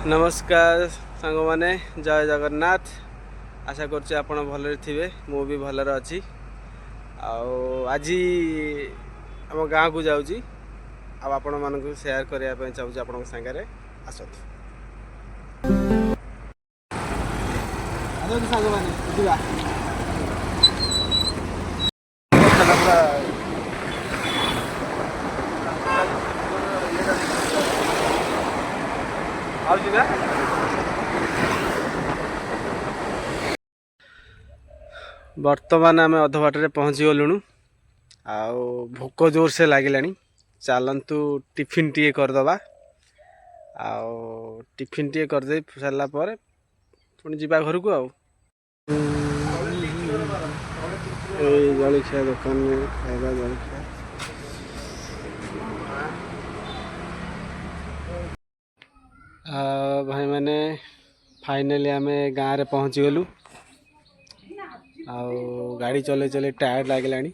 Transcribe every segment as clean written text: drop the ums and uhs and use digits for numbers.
नमस्कार सांग माने जय जगन्नाथ। आशा करछि आपण भलरे थिबे मु भी भलरे अछि। आज आम गाँ को जाऊँगी आपण मानक शेयर करने चाहूँगी आपण सागर आसत सांग माने बर्तमान आम अध बाटर पहुँची गलुणु भोक जोर से लगिलानी। चलतु टिफिन टी करदबा टिफिन टी करदे सारा पर पुणी जा घर को जलखिया दुकान में खाଇବା जलखिया भाई मैंने फाइनली आम गाँव में पहुँची गलु। गाड़ी चले चले टायर्ड लगिलानी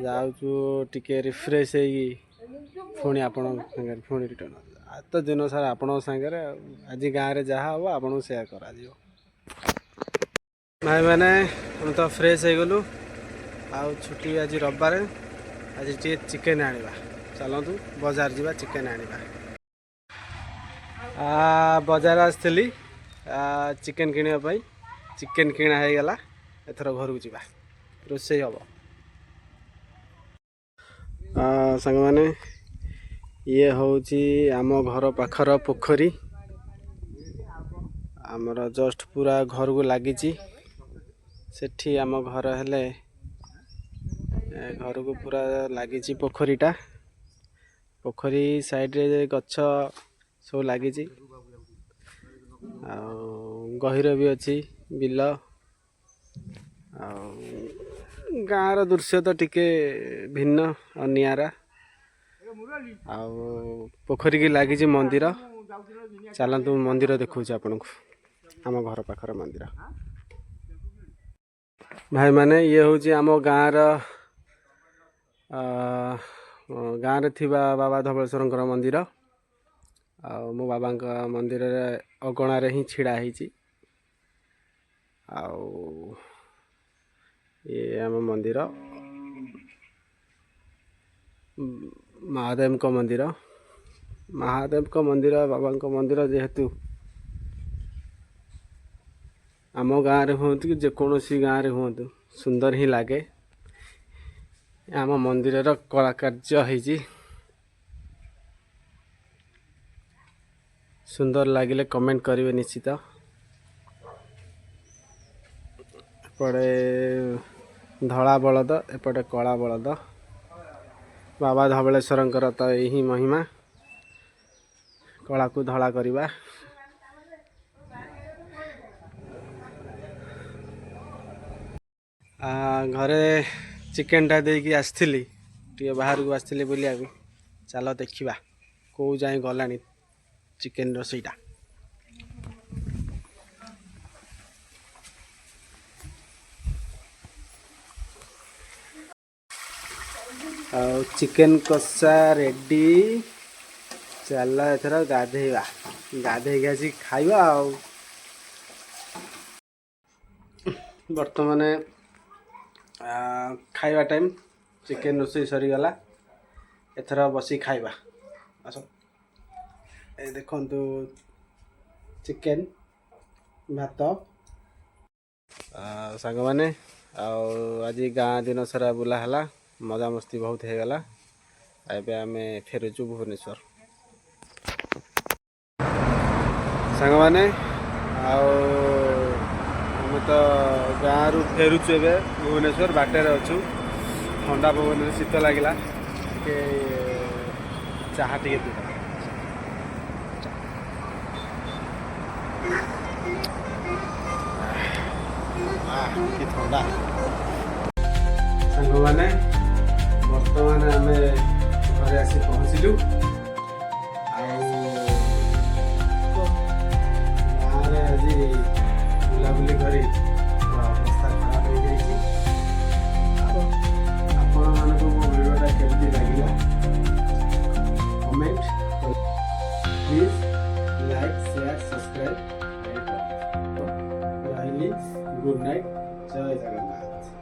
जाऊँ टिके रिफ्रेश पुणी आपण पुणी रिटर्न तो दिन सारा आपण सागर आज गाँव में जहाँ हम आपको सेयार कर भाई मैंने हम तो फ्रेश हो गलु। छुट्टी आज रविवार आज टे चिकेन आनिबा चलतु बाजार जावा चिकेन आनिबा। बाजार आसली चिकेन किनापी चिकेन किणा हो गला। एथर घर को जावा रोषे हम सांग माने ये हूँ आम घर पाखर पोखरी आमर जस्ट पूरा घर को लगी सेठी आम घर हेले घर को पूरा लगी पोखरीटा पोखरी साइड रे गछ सब लगी गहिर भी अच्छी बिल गाँव दृश्य तो टिके भिन्न और नियारा पोखरी की लगी मंदिर चलतु मंदिर देखा आपन को आम घर पाखर मंदिर भाई माने ये हूँ आम गाँव गाँव थिबा बाबा धवलेश्वर मंदिर मो बाबा मंदिर अगणार ही छिड़ा होती ये आम मंदिर महादेव को मंदिर बाबा मंदिर जेहेतु आम गाँव में हूँ कि जेकोसी गाँव में हूँ सुंदर ही लगे। आम मंदिर कलाकार्य होती सुंदर लगिले कमेंट करेंगे निश्चित। एपटे धला बलद एपटे कला बलद बाबा धवलेश्वर तो यही महिमा कला को धला करवा। घरे चिकेन टा देकी आसली टे बाहर को आसली बुलिया चल देखा कौ जाए गलानी चिकेन रोसईटा। चिकेन कषा रेडी चल एथर गाधेवा गाधे आसी खाइबा। बर्तमान खाइबा टाइम चिकेन रोसई सरीगला एथर बसी खाइबा आस ए देखंतु चिकेन भात सांग माने आज गाँ दिन सारा बुला है मजा मस्ती बहुत हो गला। एबे आमे फेरुचु भुवनेश्वर सांग माने आम तो गाँव रु फेरुचु एबे भुवनेश्वर बाटर अच्छु ठंडा पवन शीत लगिला टे चाहा टे पीवा कि ठंडा सांग माने बर्तमान आम घरे आसी पहुँचलु। गाँव आज बुलाबुली कर अवस्था खराब हो गई। आपण मानक मो वीडियोटा केमती लगिला comment please like share subscribe ରହିଲି ଗୁଡ୍ ନାଇଟ୍ ଜୟ ଜଗନ୍ନାଥ।